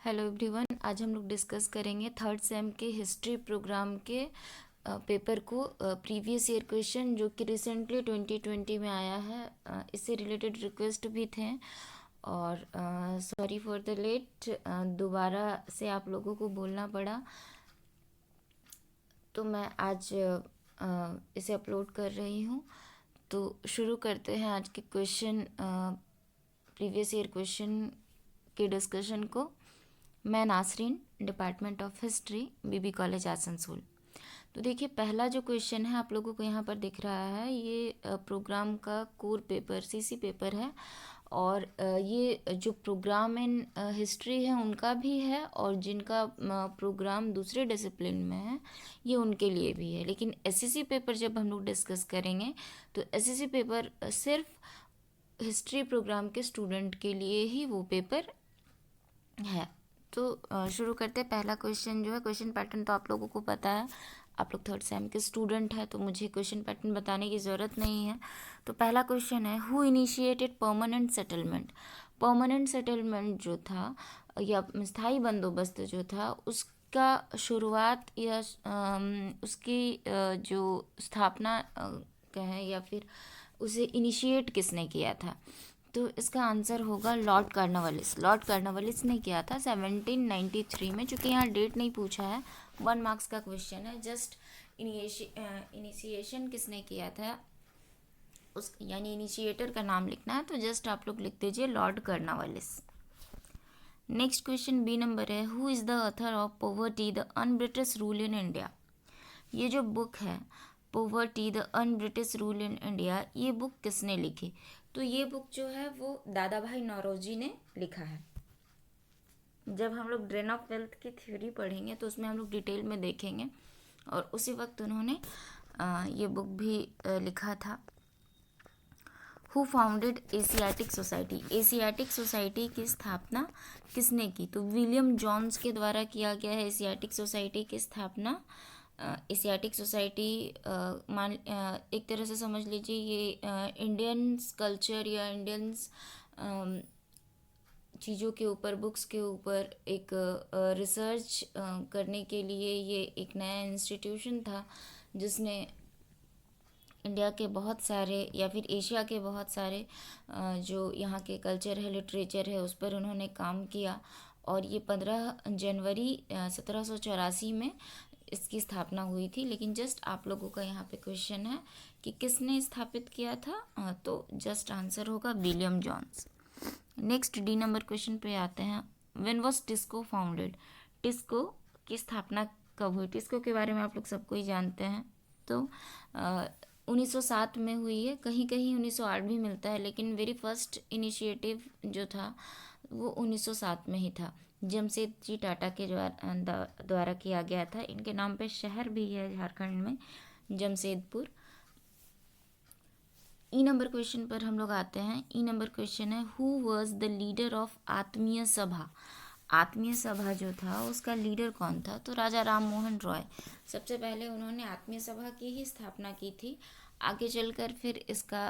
Hello everyone, आज हम लोग डिस्कस करेंगे थर्ड सेम के हिस्ट्री प्रोग्राम के पेपर को। प्रीवियस ईयर क्वेश्चन जो कि रिसेंटली 2020 में आया है, इससे रिलेटेड रिक्वेस्ट भी थे और सॉरी फॉर द लेट, दोबारा से आप लोगों को बोलना पड़ा। तो मैं आज इसे अपलोड कर रही हूँ। तो शुरू करते हैं आज के क्वेश्चन, प्रीवियस ईयर क्वेश्चन के डिस्कशन को। मैं Nasreen, department of history, BB college Asansol. तो देखिए, पहला जो क्वेश्चन है आप लोगों को यहाँ पर दिख रहा है, ये प्रोग्राम का कोर पेपर सीसी पेपर है। और ये जो प्रोग्राम इन हिस्ट्री है उनका भी है, और जिनका प्रोग्राम दूसरे डिसिप्लिन में है ये उनके लिए भी है। लेकिन एसएससी पेपर जब हम लोग डिस्कस करेंगे तो एसएससी पेपर सिर्फ हिस्ट्री प्रोग्राम के स्टूडेंट के लिए ही वो पेपर है। तो शुरू करते हैं। पहला क्वेश्चन जो है, क्वेश्चन पैटर्न तो आप लोगों को पता है, आप लोग थर्ड सेम के स्टूडेंट हैं तो मुझे क्वेश्चन पैटर्न बताने की ज़रूरत नहीं है। तो पहला क्वेश्चन है, who initiated permanent settlement. Permanent settlement जो था या स्थायी बंदोबस्त जो था, उसका शुरुआत या उसकी जो स्थापना कहें या फिर उसे इनिशिएट किसने किया था। तो इसका आंसर होगा लॉर्ड कार्नवालिस। लॉर्ड कार्नवालिस ने किया था 1793 में। चूँकि यहाँ डेट नहीं पूछा है, 1 मार्क्स का क्वेश्चन है, जस्ट इनिशिएशन किसने किया था उस, यानी इनिशिएटर का नाम लिखना है, तो जस्ट आप लोग लिख दीजिए Lord Cornwallis. Next question B number है, who is the author of poverty the un British rule in India. ये जो बुक है poverty the un British rule in India, ये बुक किसने लिखी। तो ये बुक जो है वो दादा भाई नौरोजी ने लिखा है। जब हम लोग ड्रेन ऑफ वेल्थ की थ्योरी पढ़ेंगे तो उसमें हम लोग डिटेल में देखेंगे, और उसी वक्त उन्होंने ये बुक भी लिखा था। Who founded Asiatic society. Asiatic society की स्थापना किसने की। तो विलियम जॉन्स के द्वारा किया गया है एशियाटिक सोसाइटी की स्थापना। एशियाटिक सोसाइटी मान एक तरह से समझ लीजिए ये इंडियंस कल्चर या इंडियंस चीज़ों के ऊपर, बुक्स के ऊपर एक रिसर्च करने के लिए ये एक नया इंस्टीट्यूशन था, जिसने इंडिया के बहुत सारे या फिर एशिया के बहुत सारे जो यहाँ के कल्चर है, लिटरेचर है, उस पर उन्होंने काम किया। और ये 15 जनवरी 1784 में इसकी स्थापना हुई थी। लेकिन जस्ट आप लोगों का यहाँ पे क्वेश्चन है कि किसने स्थापित किया था, तो जस्ट आंसर होगा William Jones. Next D number question पे आते हैं, when was TISCO founded. TISCO की स्थापना कब हुई। टिस्को के बारे में आप लोग सबको ही जानते हैं। तो 1907 में हुई है, कहीं कहीं 1908 भी मिलता है, लेकिन वेरी फर्स्ट इनिशिएटिव जो था वो 1907 में ही था। जमशेदजी टाटा के द्वारा किया गया था। इनके नाम पे शहर भी है झारखंड में, जमशेदपुर। ई नंबर क्वेश्चन पर हम लोग आते हैं। ई नंबर क्वेश्चन है, who was the leader of आत्मीय सभा। आत्मीय सभा जो था उसका लीडर कौन था। तो राजा राम मोहन रॉय। सबसे पहले उन्होंने आत्मीय सभा की ही स्थापना की थी। आगे चलकर फिर इसका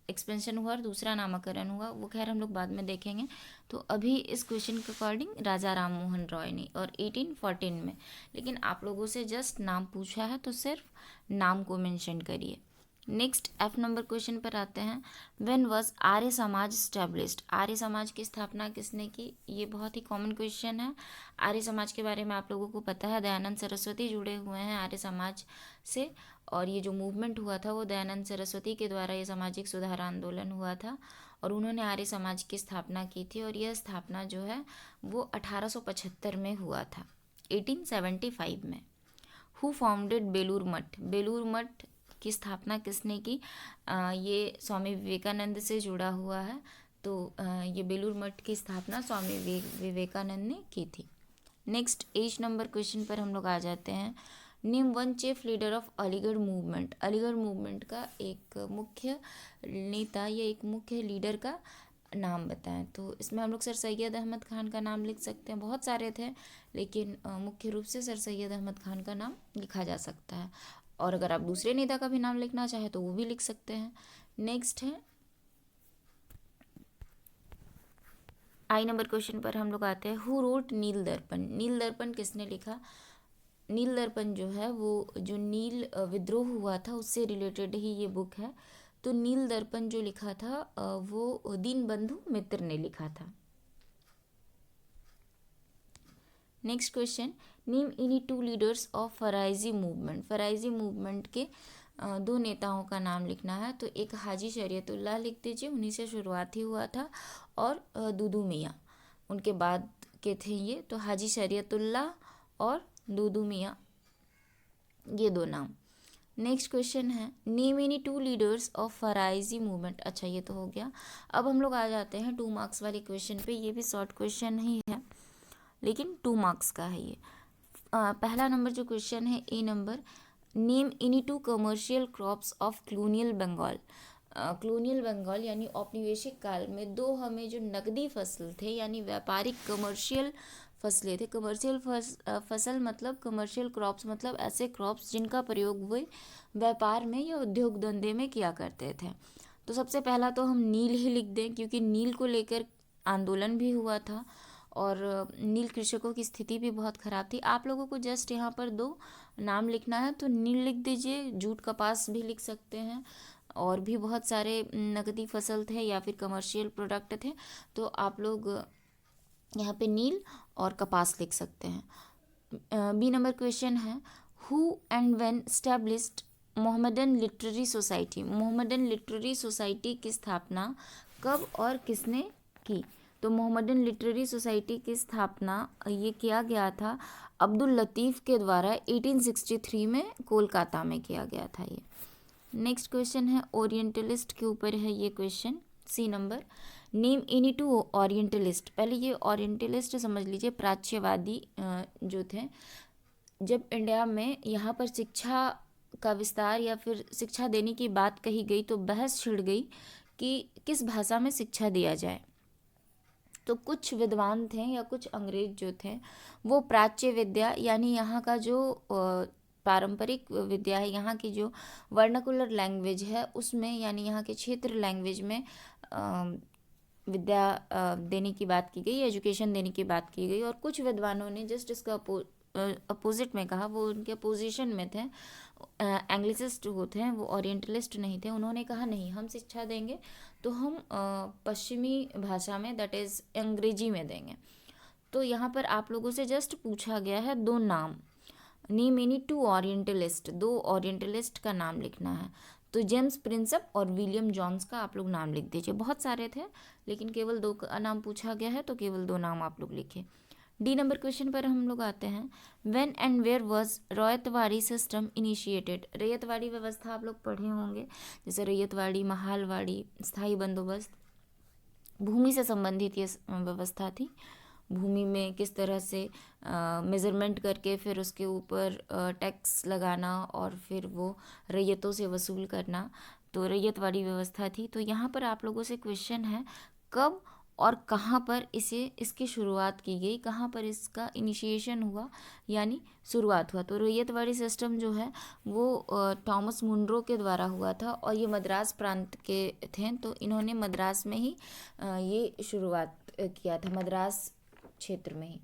एक्सपेंशन हुआ और दूसरा नामकरण हुआ, वो खैर हम लोग बाद में देखेंगे। तो अभी इस क्वेश्चन के अकॉर्डिंग राजा राम मोहन रॉय ने, और 1814 में। लेकिन आप लोगों से जस्ट नाम पूछा है तो सिर्फ नाम को मेंशन करिए। नेक्स्ट एफ नंबर क्वेश्चन पर आते हैं, when was Arya Samaj established. Arya Samaj की स्थापना किसने की। ये बहुत ही कॉमन क्वेश्चन है। आर्य समाज के बारे में आप लोगों को पता है, दयानंद सरस्वती जुड़े हुए हैं आर्य समाज से, और ये जो मूवमेंट हुआ था वो दयानंद सरस्वती के द्वारा ये सामाजिक सुधार आंदोलन हुआ था, और उन्होंने आर्य समाज की स्थापना की थी। और यह स्थापना जो है वो 1875 में हुआ था, 1875 में। Who founded Belur Math. बेलूर मठ की स्थापना किसने की। ये स्वामी विवेकानंद से जुड़ा हुआ है। तो ये बेलूर मठ की स्थापना स्वामी विवेकानंद ने की थी। नेक्स्ट एज नंबर क्वेश्चन पर हम लोग आ जाते हैं। Name one chief leader of Aligarh movement. Aligarh movement का एक मुख्य नेता या एक मुख्य लीडर का नाम बताएं। तो इसमें हम लोग सर सैयद अहमद खान का नाम लिख सकते हैं। बहुत सारे थे, लेकिन मुख्य रूप से सर सैयद अहमद खान का नाम लिखा जा सकता है। और अगर आप दूसरे नेता का भी नाम लिखना चाहें तो वो भी लिख सकते हैं। नेक्स्ट है आई नंबर क्वेश्चन पर हम लोग आते हैं, हु रोट नील दर्पण। नील दर्पण किसने लिखा? नील दर्पण जो है वो जो नील विद्रोह हुआ था उससे रिलेटेड ही ये बुक है। तो नील दर्पण जो लिखा था वो दीनबंधु मित्र ने लिखा था। Next question, name any to leaders of Faraizi movement. Faraizi movement के दो नेताओं का नाम लिखना है। तो एक हाजी शरीयतुल्लाह लिख दीजिए, उन्हीं से शुरुआत ही हुआ था, और दूदू मियाँ उनके बाद के थे ये। तो हाजी शरीयतुल्लाह और दूदू मियाँ, ये दो नाम। नेक्स्ट क्वेश्चन है, name any to leaders of Faraizi movement. अच्छा, ये तो हो गया। अब हम लोग आ जाते हैं 2 मार्क्स वाले क्वेश्चन पे। ये भी शॉर्ट क्वेश्चन ही है लेकिन 2 मार्क्स का है ये। पहला नंबर जो क्वेश्चन है, A number, name any two commercial crops of colonial Bengal. Colonial Bengal यानी औपनिवेशिक काल में दो हमें जो नकदी फसल थे यानी व्यापारिक कमर्शियल फसलें थे। कमर्शियल फसल मतलब कमर्शियल क्रॉप्स मतलब ऐसे क्रॉप्स जिनका प्रयोग वे व्यापार में या उद्योग धंधे में किया करते थे। तो सबसे पहला तो हम नील ही लिख दें, क्योंकि नील को लेकर आंदोलन भी हुआ था और नील कृषकों की स्थिति भी बहुत ख़राब थी। आप लोगों को जस्ट यहाँ पर 2 नाम लिखना है, तो नील लिख दीजिए। जूट कपास भी लिख सकते हैं, और भी बहुत सारे नकदी फसल थे या फिर कमर्शियल प्रोडक्ट थे। तो आप लोग यहाँ पे नील और कपास लिख सकते हैं। बी नंबर क्वेश्चन है, who and when established Mohammedan literary society. Mohammedan literary society की स्थापना कब और किसने की? तो मोहम्मदन लिटरेरी सोसाइटी की स्थापना ये किया गया था अब्दुल लतीफ़ के द्वारा 1863 में कोलकाता में किया गया था ये। नेक्स्ट क्वेश्चन है ओरिएंटलिस्ट के ऊपर है ये question, C number, name any two orientalist. पहले ये ओरिएंटलिस्ट समझ लीजिए, प्राच्यवादी जो थे। जब इंडिया में यहाँ पर शिक्षा का विस्तार या फिर शिक्षा देने की बात कही गई तो बहस छिड़ गई कि किस भाषा में शिक्षा दिया जाए। तो कुछ विद्वान थे या कुछ अंग्रेज जो थे वो प्राच्य विद्या यानी यहाँ का जो पारंपरिक विद्या है, यहाँ की जो वर्नाकुलर लैंग्वेज है उसमें यानी यहाँ के क्षेत्र लैंग्वेज में विद्या देने की बात की गई, एजुकेशन देने की बात की गई। और कुछ विद्वानों ने जस्ट इसका अपोजिट में कहा, वो उनके अपोजिशन में थे। एंग्लिसिस्ट होते हैं वो, ओरिएंटलिस्ट नहीं थे। उन्होंने कहा नहीं, हम शिक्षा देंगे तो हम पश्चिमी भाषा में दैट इज़ अंग्रेजी में देंगे। तो यहाँ पर आप लोगों से जस्ट पूछा गया है 2 नाम, name any two orientalist. 2 orientalist का नाम लिखना है। तो जेम्स प्रिंसप और विलियम जॉन्स का आप लोग नाम लिख दीजिए। बहुत सारे थे लेकिन केवल 2 का नाम पूछा गया है तो केवल 2 नाम आप लोग लिखे। डी नंबर क्वेश्चन पर हम लोग आते हैं, when and where was Ryotwari system initiated. Ryotwari व्यवस्था आप लोग पढ़े होंगे, जैसे रैयतवाड़ी, महालवाड़ी, स्थायी बंदोबस्त। भूमि से संबंधित ये व्यवस्था थी। भूमि में किस तरह से मेज़रमेंट करके फिर उसके ऊपर टैक्स लगाना और फिर वो रैयतों से वसूल करना, तो रैयतवाड़ी व्यवस्था थी। तो यहाँ पर आप लोगों से क्वेश्चन है, कब और कहाँ पर इसकी शुरुआत की गई, कहाँ पर इसका इनिशिएशन हुआ यानी शुरुआत हुआ। तो रैयतवाड़ी सिस्टम जो है वो थॉमस मुनरो के द्वारा हुआ था और ये मद्रास प्रांत के थे। तो इन्होंने मद्रास में ही ये शुरुआत किया था, मद्रास क्षेत्र में ही।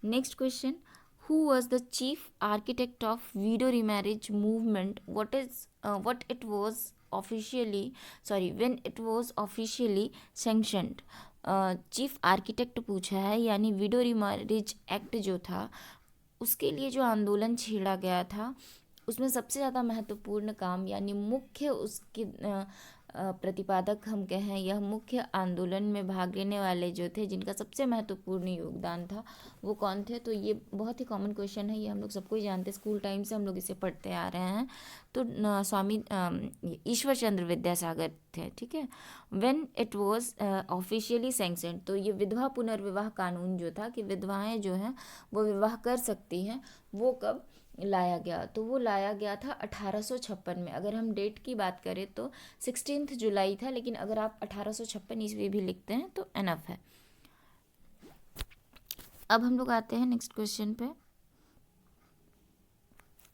Next question, who was the chief architect of widow remarriage movement, what it was officially when it was officially sanctioned. Chief architect पूछा है, यानी वीडो रीमैरिज एक्ट जो था उसके लिए जो आंदोलन छेड़ा गया था उसमें सबसे ज़्यादा महत्वपूर्ण काम यानी मुख्य उसके प्रतिपादक हम कहें, यह मुख्य आंदोलन में भाग लेने वाले जो थे जिनका सबसे महत्वपूर्ण योगदान था वो कौन थे। तो ये बहुत ही कॉमन क्वेश्चन है, ये हम लोग सबको ही जानते हैं, स्कूल टाइम से हम लोग इसे पढ़ते आ रहे हैं। तो स्वामी ईश्वर चंद्र विद्यासागर थे, ठीक है। When it was officially sanctioned, तो ये विधवा पुनर्विवाह कानून जो था कि विधवाएं जो हैं वो विवाह कर सकती हैं, वो कब लाया गया? तो वो लाया गया था 1856 में। अगर हम डेट की बात करें तो 16 जुलाई था, लेकिन अगर आप 1856 ईस्वी भी लिखते हैं तो एनफ है। अब हम लोग आते हैं नेक्स्ट क्वेश्चन पे,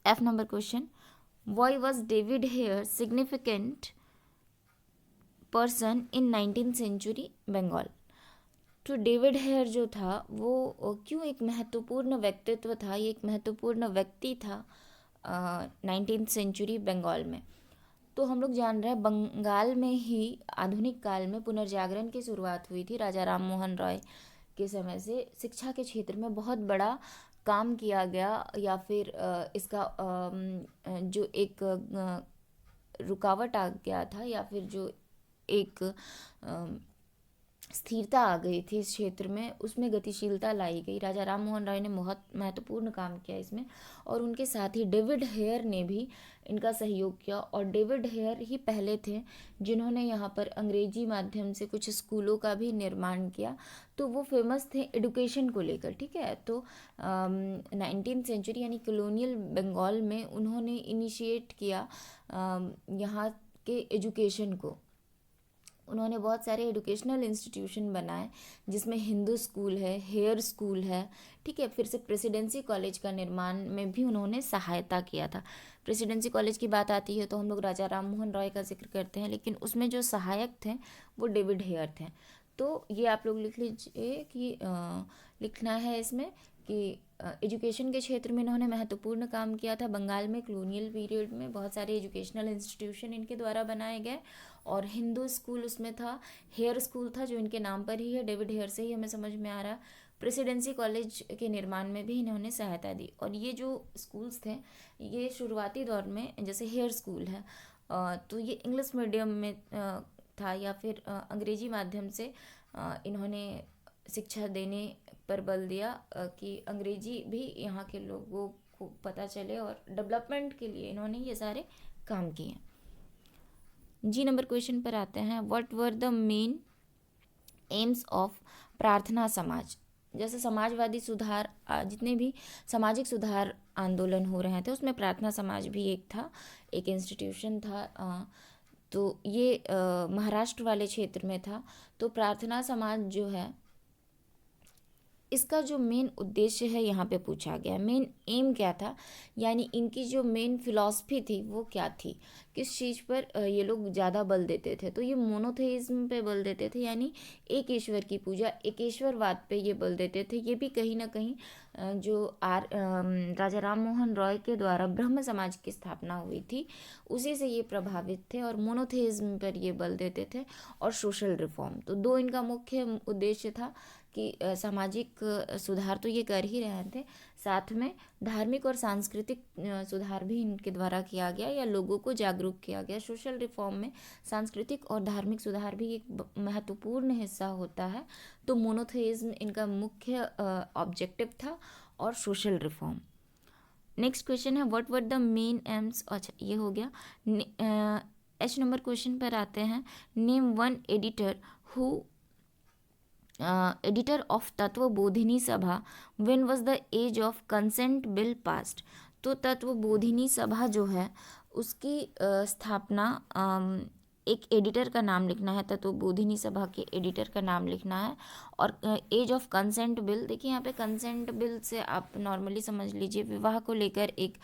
F number question, why was David Hare significant person in 19th century Bengal. तो डेविड हेयर जो था वो क्यों एक महत्वपूर्ण व्यक्तित्व था, ये एक महत्वपूर्ण व्यक्ति था 19th सेंचुरी बंगाल में। तो हम लोग जान रहे हैं बंगाल में ही आधुनिक काल में पुनर्जागरण की शुरुआत हुई थी। राजा राम मोहन रॉय के समय से शिक्षा के क्षेत्र में बहुत बड़ा काम किया गया, या फिर इसका जो एक रुकावट आ गया था, या फिर जो एक स्थिरता आ गई थी इस क्षेत्र में, उसमें गतिशीलता लाई गई। राजा राम मोहन राय ने बहुत महत्वपूर्ण काम किया इसमें, और उनके साथ ही डेविड हेयर ने भी इनका सहयोग किया। और डेविड हेयर ही पहले थे जिन्होंने यहाँ पर अंग्रेजी माध्यम से कुछ स्कूलों का भी निर्माण किया। तो वो फेमस थे एडुकेशन को लेकर, ठीक है। तो 19th सेंचुरी यानी कॉलोनियल बंगाल में उन्होंने इनिशिएट किया यहाँ के एजुकेशन को। उन्होंने बहुत सारे एजुकेशनल इंस्टीट्यूशन बनाए, जिसमें हिंदू स्कूल है, हेयर स्कूल है, ठीक है। फिर से प्रेसिडेंसी कॉलेज का निर्माण में भी उन्होंने सहायता किया था। प्रेसिडेंसी कॉलेज की बात आती है तो हम लोग राजा राम मोहन रॉय का जिक्र करते हैं, लेकिन उसमें जो सहायक थे वो डेविड हेयर थे। तो ये आप लोग लिख लीजिए कि लिखना है इसमें कि एजुकेशन के क्षेत्र में इन्होंने महत्वपूर्ण काम किया था। बंगाल में कॉलोनियल पीरियड में बहुत सारे एजुकेशनल इंस्टीट्यूशन इनके द्वारा बनाए गए, और हिंदू स्कूल उसमें था, हेयर स्कूल था जो इनके नाम पर ही है, डेविड हेयर से ही हमें समझ में आ रहा। प्रेसिडेंसी कॉलेज के निर्माण में भी इन्होंने सहायता दी। और ये जो स्कूल्स थे ये शुरुआती दौर में, जैसे हेयर स्कूल है तो ये इंग्लिश मीडियम में था, या फिर अंग्रेजी माध्यम से इन्होंने शिक्षा देने पर बल दिया कि अंग्रेजी भी यहाँ के लोगों को पता चले, और डेवलपमेंट के लिए इन्होंने ये सारे काम किए। जी नंबर क्वेश्चन पर आते हैं। What were the main aims of प्रार्थना समाज। जैसे समाजवादी सुधार, जितने भी सामाजिक सुधार आंदोलन हो रहे थे उसमें प्रार्थना समाज भी एक था, एक इंस्टीट्यूशन था। तो ये महाराष्ट्र वाले क्षेत्र में था। तो प्रार्थना समाज जो है इसका जो मेन उद्देश्य है यहाँ पे पूछा गया, मेन एम क्या था, यानी इनकी जो मेन फिलॉसफी थी वो क्या थी, किस चीज़ पर ये लोग ज़्यादा बल देते थे। तो ये मोनोथेइज्म पे बल देते थे, यानी एक ईश्वर की पूजा, एकेश्वरवाद पे ये बल देते थे। ये भी कहीं ना कहीं जो राजा राम मोहन रॉय के द्वारा ब्रह्म समाज की स्थापना हुई थी उसी से ये प्रभावित थे, और मोनोथेइज्म पर ये बल देते थे, और सोशल रिफॉर्म। तो दो इनका मुख्य उद्देश्य था कि सामाजिक सुधार तो ये कर ही रहे थे, साथ में धार्मिक और सांस्कृतिक सुधार भी इनके द्वारा किया गया, या लोगों को जागरूक किया गया। सोशल रिफॉर्म में सांस्कृतिक और धार्मिक सुधार भी एक महत्वपूर्ण हिस्सा होता है। तो मोनोथेइज्म इनका मुख्य ऑब्जेक्टिव था, और सोशल रिफॉर्म। नेक्स्ट क्वेश्चन है what were the main aims. अच्छा ये हो गया। एच नंबर क्वेश्चन पर आते हैं। Name one editor who editor of Tattvabodhini Sabha when was the age of consent bill passed. तो तत्वबोधिनी सभा जो है उसकी स्थापना, एक एडिटर का नाम लिखना है, तत्वबोधिनी सभा के एडिटर का नाम लिखना है। और एज ऑफ कंसेंट बिल, देखिए यहाँ पे कंसेंट बिल से आप नॉर्मली समझ लीजिए विवाह को लेकर एक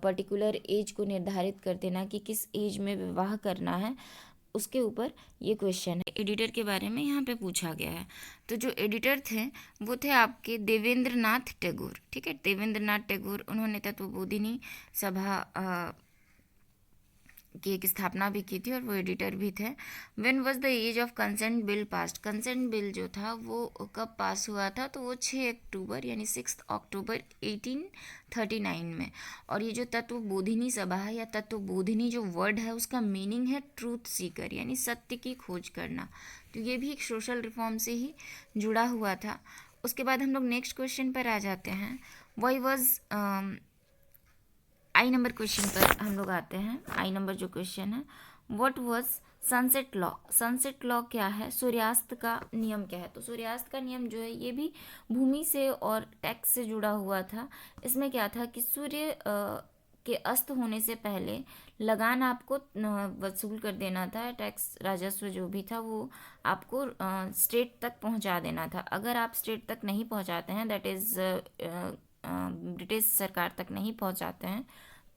पर्टिकुलर एज को निर्धारित कर देना कि किस एज में विवाह करना है, उसके ऊपर ये क्वेश्चन है। एडिटर के बारे में यहाँ पे पूछा गया है। तो जो एडिटर थे वो थे आपके देवेंद्र नाथ टैगोर, ठीक है। देवेंद्र नाथ टैगोर उन्होंने तत्वबोधिनी सभा की एक स्थापना भी की थी, और वो एडिटर भी थे। When was the age of consent bill passed. Consent bill जो था वो कब पास हुआ था, तो वो 6 अक्टूबर यानी 6 अक्टूबर 1839 में। और ये जो तत्वबोधिनी सभा है, या तत्वबोधिनी जो वर्ड है उसका मीनिंग है ट्रूथ सीकर, यानी सत्य की खोज करना। तो ये भी एक सोशल रिफॉर्म से ही जुड़ा हुआ था। उसके बाद हम लोग नेक्स्ट क्वेश्चन पर आ जाते हैं। Why was I number question पर हम लोग आते हैं। आई नंबर जो क्वेश्चन है, what was sunset law. Sunset law क्या है, सूर्यास्त का नियम क्या है। तो सूर्यास्त का नियम जो है ये भी भूमि से और टैक्स से जुड़ा हुआ था। इसमें क्या था कि सूर्य के अस्त होने से पहले लगान आपको वसूल कर देना था, टैक्स राजस्व जो भी था वो आपको स्टेट तक पहुंचा देना था। अगर आप स्टेट तक नहीं पहुंचाते हैं, दैट इज़ ब्रिटिश सरकार तक नहीं पहुंचाते हैं,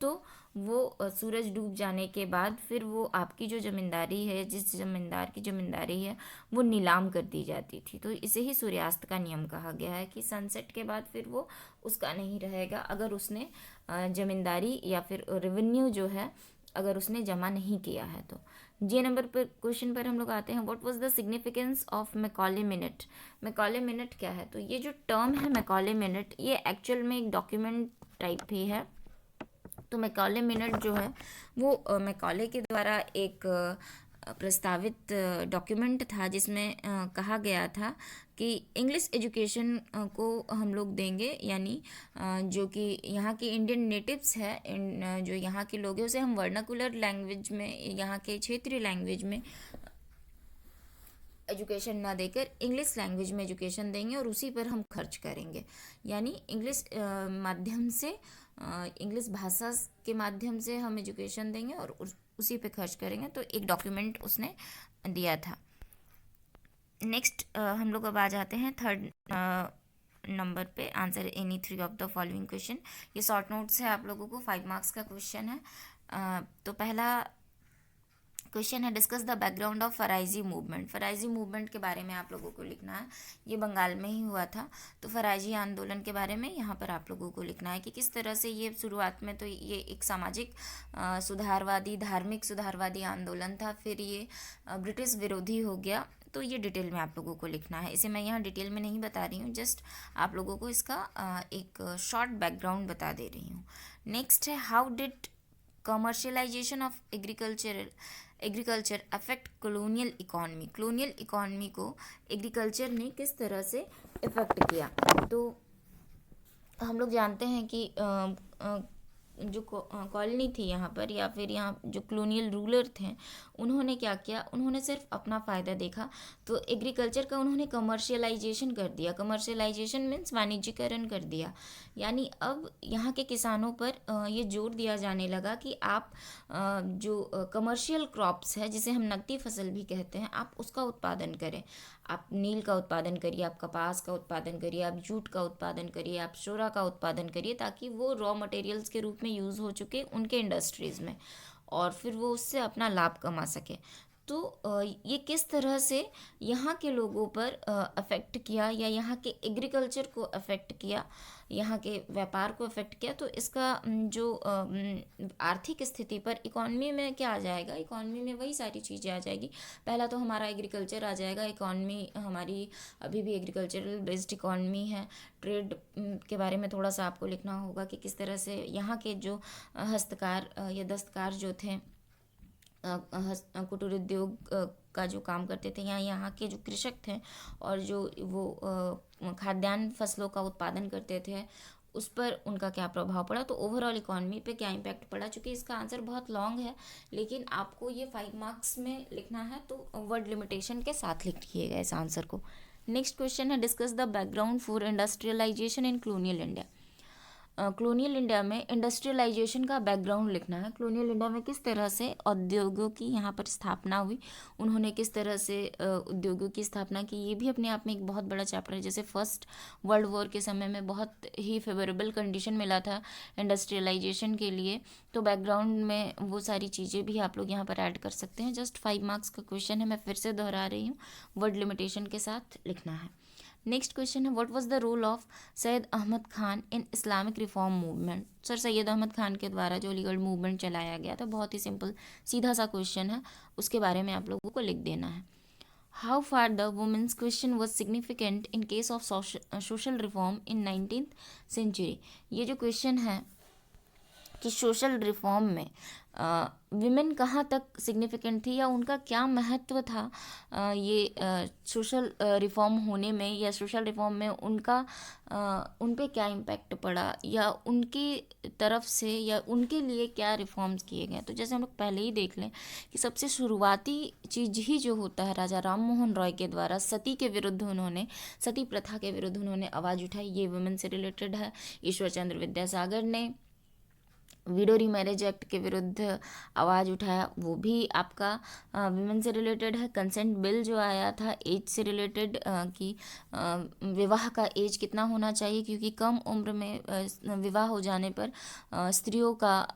तो वो सूरज डूब जाने के बाद फिर वो आपकी जो ज़मींदारी है, जिस ज़मींदार की ज़मींदारी है, वो नीलाम कर दी जाती थी। तो इसे ही सूर्यास्त का नियम कहा गया है कि सनसेट के बाद फिर वो उसका नहीं रहेगा, अगर उसने ज़मींदारी या फिर रेवेन्यू जो है अगर उसने जमा नहीं किया है तो। जे नंबर पर क्वेश्चन पर हम लोग आते हैं, what was the significance of Macaulay minute. Macaulay minute क्या है? तो ये जो टर्म है मैकॉले मिनट, ये एक्चुअल में एक डॉक्यूमेंट टाइप भी है। तो मैकॉले मिनट जो है वो मैकॉले के द्वारा एक प्रस्तावित डॉक्यूमेंट था, जिसमें कहा गया था कि इंग्लिश एजुकेशन को हम लोग देंगे, यानी जो कि यहाँ के इंडियन नेटिव्स है, जो यहाँ के लोग हैं, उसे हम वर्नाकुलर लैंग्वेज में, यहाँ के क्षेत्रीय लैंग्वेज में एजुकेशन ना देकर इंग्लिश लैंग्वेज में एजुकेशन देंगे और उसी पर हम खर्च करेंगे। यानी इंग्लिश माध्यम से, इंग्लिश भाषा के माध्यम से हम एजुकेशन देंगे और उसी पे खर्च करेंगे। तो एक डॉक्यूमेंट उसने दिया था। नेक्स्ट हम लोग अब आ जाते हैं थर्ड नंबर पे, answer any 3 of the following question. ये शॉर्ट नोट्स है, आप लोगों को 5 मार्क्स का क्वेश्चन है। तो पहला क्वेश्चन है, discuss the background of Faraizi movement. Faraizi movement के बारे में आप लोगों को लिखना है। ये बंगाल में ही हुआ था। तो फराइजी आंदोलन के बारे में यहाँ पर आप लोगों को लिखना है कि किस तरह से ये शुरुआत में तो ये एक सामाजिक सुधारवादी, धार्मिक सुधारवादी आंदोलन था, फिर ये ब्रिटिश विरोधी हो गया। तो ये डिटेल में आप लोगों को लिखना है। इसे मैं यहाँ डिटेल में नहीं बता रही हूँ, जस्ट आप लोगों को इसका एक शॉर्ट बैकग्राउंड बता दे रही हूँ। नेक्स्ट है, how did commercialisation of agriculture affect colonial economy. Colonial economy को एग्रीकल्चर ने किस तरह से इफेक्ट किया? तो हम लोग जानते हैं कि जो कॉलोनी थी यहाँ पर, या फिर यहाँ जो कॉलोनियल रूलर थे, उन्होंने क्या किया? उन्होंने सिर्फ अपना फ़ायदा देखा। तो एग्रीकल्चर का उन्होंने कमर्शियलाइजेशन कर दिया। कमर्शियलाइजेशन मीन्स वाणिज्यिकरण कर दिया। यानी अब यहाँ के किसानों पर ये जोर दिया जाने लगा कि आप जो कमर्शियल क्रॉप्स है, जिसे हम नकदी फसल भी कहते हैं, आप उसका उत्पादन करें। आप नील का उत्पादन करिए, आप कपास का उत्पादन करिए, आप जूट का उत्पादन करिए, आप शोरा का उत्पादन करिए, ताकि वो रॉ मटेरियल्स के रूप में यूज़ हो चुके उनके इंडस्ट्रीज़ में, और फिर वो उससे अपना लाभ कमा सके। तो ये किस तरह से यहाँ के लोगों पर अफेक्ट किया, या यहाँ के एग्रीकल्चर को अफेक्ट किया, यहाँ के व्यापार को अफेक्ट किया। तो इसका जो आर्थिक स्थिति पर, इकॉनमी में क्या आ जाएगा? इकॉनमी में वही सारी चीज़ें आ जाएगी। पहला तो हमारा एग्रीकल्चर आ जाएगा। इकॉनमी हमारी अभी भी एग्रीकल्चरल बेस्ड इकॉनमी है। ट्रेड के बारे में थोड़ा सा आपको लिखना होगा कि किस तरह से यहाँ के जो हस्तकार या दस्तकार जो थे, कुटीर उद्योग का जो काम करते थे, यहाँ के जो कृषक थे और जो वो खाद्यान्न फसलों का उत्पादन करते थे, उस पर उनका क्या प्रभाव पड़ा। तो ओवरऑल इकॉनमी पे क्या इम्पैक्ट पड़ा। चूँकि इसका आंसर बहुत लॉन्ग है, लेकिन आपको ये 5 मार्क्स में लिखना है, तो वर्ड लिमिटेशन के साथ लिखिएगा इस आंसर को। नेक्स्ट क्वेश्चन है, discuss the background for industrialisation in colonial India. Colonial India में इंडस्ट्रियलाइजेशन का बैकग्राउंड लिखना है। कॉलोनियल इंडिया में किस तरह से उद्योगों की यहाँ पर स्थापना हुई, उन्होंने किस तरह से उद्योगों की स्थापना की, ये भी अपने आप में एक बहुत बड़ा चैप्टर है। जैसे फर्स्ट वर्ल्ड वॉर के समय में बहुत ही फेवरेबल कंडीशन मिला था इंडस्ट्रियलाइजेशन के लिए, तो बैकग्राउंड में वो सारी चीज़ें भी आप लोग यहाँ पर ऐड कर सकते हैं। जस्ट 5 मार्क्स का क्वेश्चन है, मैं फिर से दोहरा रही हूँ, वर्ड लिमिटेशन के साथ लिखना है। नेक्स्ट क्वेश्चन है, what was the role of Syed Ahmad Khan in Islamic reform movement. Sir, Syed Ahmad Khan के द्वारा जो अलीगढ़ मूवमेंट चलाया गया था, बहुत ही सिंपल सीधा सा क्वेश्चन है, उसके बारे में आप लोगों को लिख देना है। How far the women's question was significant in case of social reform in 19th century. ये जो क्वेश्चन है कि सोशल रिफॉर्म में विमेन कहाँ तक सिग्निफिकेंट थी, या उनका क्या महत्व था ये सोशल रिफॉर्म होने में, या सोशल रिफॉर्म में उनका उन पे क्या इम्पैक्ट पड़ा, या उनकी तरफ से या उनके लिए क्या रिफॉर्म्स किए गए। तो जैसे हम लोग पहले ही देख लें कि सबसे शुरुआती चीज़ ही जो होता है, राजा राम मोहन रॉय के द्वारा सती के विरुद्ध उन्होंने, सती प्रथा के विरुद्ध उन्होंने आवाज़ उठाई। ये वुमेन से रिलेटेड है। ईश्वर चंद्र विद्यासागर ने विडो रीमैरिज एक्ट के विरुद्ध आवाज़ उठाया, वो भी आपका विमेन से रिलेटेड है। कंसेंट बिल जो आया था एज से रिलेटेड कि विवाह का एज कितना होना चाहिए, क्योंकि कम उम्र में विवाह हो जाने पर स्त्रियों का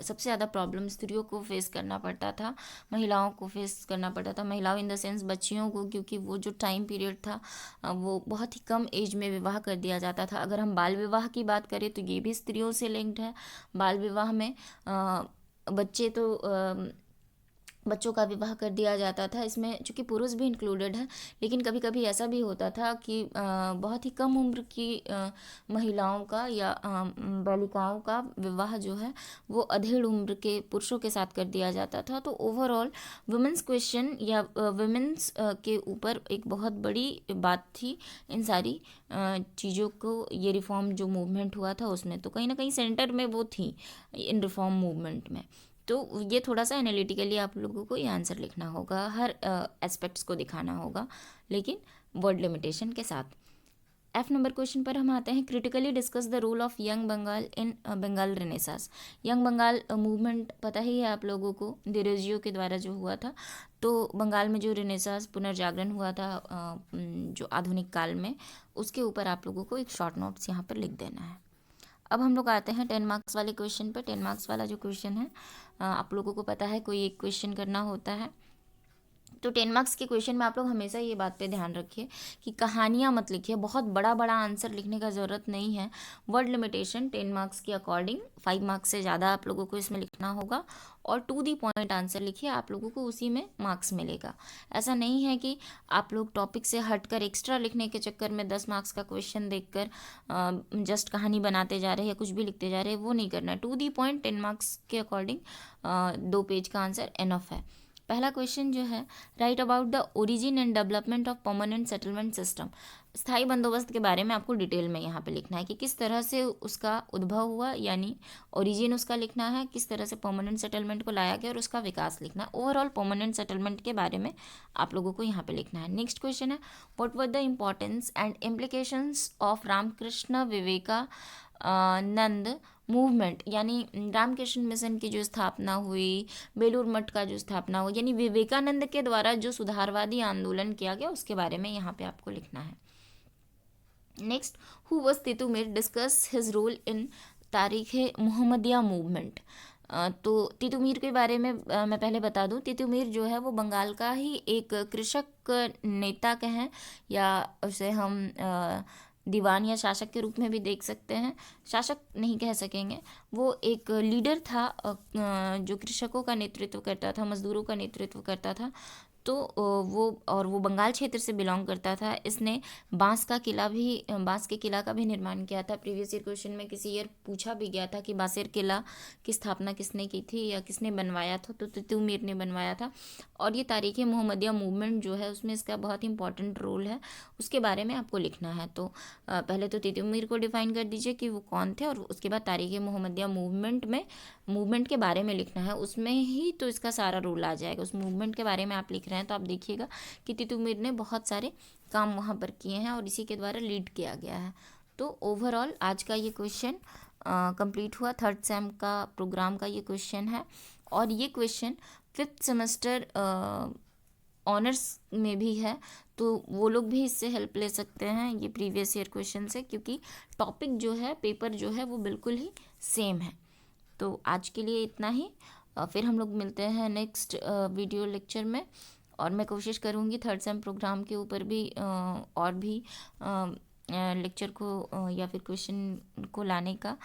सबसे ज़्यादा प्रॉब्लम स्त्रियों को फेस करना पड़ता था, महिलाओं को फेस करना पड़ता था, महिलाओं इन द सेंस बच्चियों को, क्योंकि वो जो टाइम पीरियड था वो बहुत ही कम एज में विवाह कर दिया जाता था। अगर हम बाल विवाह की बात करें तो ये भी स्त्रियों से लिंक्ड है। बाल विवाह में बच्चों का विवाह कर दिया जाता था। इसमें चूँकि पुरुष भी इंक्लूडेड है, लेकिन कभी कभी ऐसा भी होता था कि बहुत ही कम उम्र की महिलाओं का या बालिकाओं का विवाह जो है वो अधेड़ उम्र के पुरुषों के साथ कर दिया जाता था। तो ओवरऑल वुमेंस क्वेश्चन या वुमेंस के ऊपर एक बहुत बड़ी बात थी इन सारी चीज़ों को, ये रिफॉर्म जो मूवमेंट हुआ था उसमें, तो कहीं ना कहीं सेंटर में वो थी इन रिफॉर्म मूवमेंट में। तो ये थोड़ा सा एनालिटिकली आप लोगों को ये आंसर लिखना होगा, हर एस्पेक्ट्स को दिखाना होगा, लेकिन वर्ड लिमिटेशन के साथ। F नंबर क्वेश्चन पर हम आते हैं। Critically discuss the role of young Bengal in Bengal renaissance. Young Bengal movement पता ही है आप लोगों को, डिरोजियो के द्वारा जो हुआ था। तो बंगाल में जो रेनेसास पुनर्जागरण हुआ था जो आधुनिक काल में, उसके ऊपर आप लोगों को एक शॉर्ट नोट्स यहाँ पर लिख देना है। अब हम लोग आते हैं 10 मार्क्स वाले क्वेश्चन पर। 10 मार्क्स वाला जो क्वेश्चन है आप लोगों को पता है कोई एक क्वेश्चन करना होता है। तो 10 मार्क्स के क्वेश्चन में आप लोग हमेशा ये बात पे ध्यान रखिए कि कहानियाँ मत लिखिए, बहुत बड़ा बड़ा आंसर लिखने का ज़रूरत नहीं है। वर्ड लिमिटेशन 10 मार्क्स के अकॉर्डिंग 5 मार्क्स से ज़्यादा आप लोगों को इसमें लिखना होगा, और टू दी पॉइंट आंसर लिखिए, आप लोगों को उसी में मार्क्स मिलेगा। ऐसा नहीं है कि आप लोग टॉपिक से हटकर एक्स्ट्रा लिखने के चक्कर में 10 मार्क्स का क्वेश्चन देखकर जस्ट कहानी बनाते जा रहे हैं या कुछ भी लिखते जा रहे हैं, वो नहीं करना है। टू दी पॉइंट 10 मार्क्स के अकॉर्डिंग 2 पेज का आंसर इनफ है। पहला क्वेश्चन जो है, right about the origin and development of permanent settlement system. स्थायी बंदोबस्त के बारे में आपको डिटेल में यहाँ पे लिखना है कि किस तरह से उसका उद्भव हुआ, यानी ओरिजिन उसका लिखना है, किस तरह से परमानेंट सेटलमेंट को लाया गया और उसका विकास लिखना है। ओवरऑल परमानेंट सेटलमेंट के बारे में आप लोगों को यहाँ पे लिखना है। नेक्स्ट क्वेश्चन है, what were the importance and implications of Ramakrishna Vivekananda movement, यानी रामकृष्ण मिशन की जो स्थापना हुई, बेलूर मठ का जो स्थापना हुई, यानी विवेकानंद के द्वारा जो सुधारवादी आंदोलन किया गया उसके बारे में यहाँ पे आपको लिखना है। Next, who was Titumir, discuss his role in Tariqah Muhammadiyah movement. तो तितुमीर के बारे में मैं पहले बता दूं, तितुमीर जो है वो बंगाल का ही एक कृषक नेता कहें या उसे हम दीवान या शासक के रूप में भी देख सकते हैं, शासक नहीं कह सकेंगे, वो एक लीडर था जो कृषकों का नेतृत्व करता था, मजदूरों का नेतृत्व करता था। तो वो बंगाल क्षेत्र से बिलोंग करता था। इसने बांस के किला का भी निर्माण किया था। प्रीवियस ईयर क्वेश्चन में किसी ईयर पूछा भी गया था कि बांसेर किला की स्थापना किसने की थी या किसने बनवाया था, तो तितुमीर ने बनवाया था। और ये तारीख़ मोहम्मदिया मूवमेंट जो है उसमें इसका बहुत इंपॉर्टेंट रोल है, उसके बारे में आपको लिखना है। तो पहले तो तितुमीर को डिफाइन कर दीजिए कि वो कौन थे, और उसके बाद तारीख़ मोहम्मदिया मूवमेंट के बारे में लिखना है। उसमें ही तो इसका सारा रोल आ जाएगा। उस मूवमेंट के बारे में आप लिख रहे हैं तो आप देखिएगा कि तितुमीर ने बहुत सारे काम वहाँ पर किए हैं और इसी के द्वारा लीड किया गया है। तो ओवरऑल आज का ये क्वेश्चन कंप्लीट हुआ। 3rd सेम का प्रोग्राम का ये क्वेश्चन है, और ये क्वेश्चन 5th सेमेस्टर ऑनर्स में भी है, तो वो लोग भी इससे हेल्प ले सकते हैं ये प्रीवियस ईयर क्वेश्चन से, क्योंकि टॉपिक जो है, पेपर जो है वो बिल्कुल ही सेम है। तो आज के लिए इतना ही, फिर हम लोग मिलते हैं नेक्स्ट वीडियो लेक्चर में, और मैं कोशिश करूँगी 3rd सेम प्रोग्राम के ऊपर भी और भी लेक्चर को या फिर क्वेश्चन को लाने का।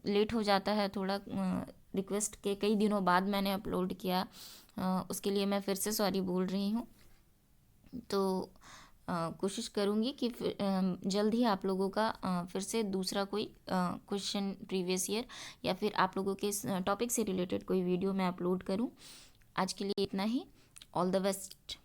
लेट हो जाता है थोड़ा, रिक्वेस्ट के कई दिनों बाद मैंने अपलोड किया, उसके लिए मैं फिर से सॉरी बोल रही हूँ। तो कोशिश करूँगी कि जल्द ही आप लोगों का फिर से दूसरा कोई क्वेश्चन प्रीवियस ईयर या फिर आप लोगों के टॉपिक से रिलेटेड कोई वीडियो मैं अपलोड करूँ। आज के लिए इतना ही। All the best.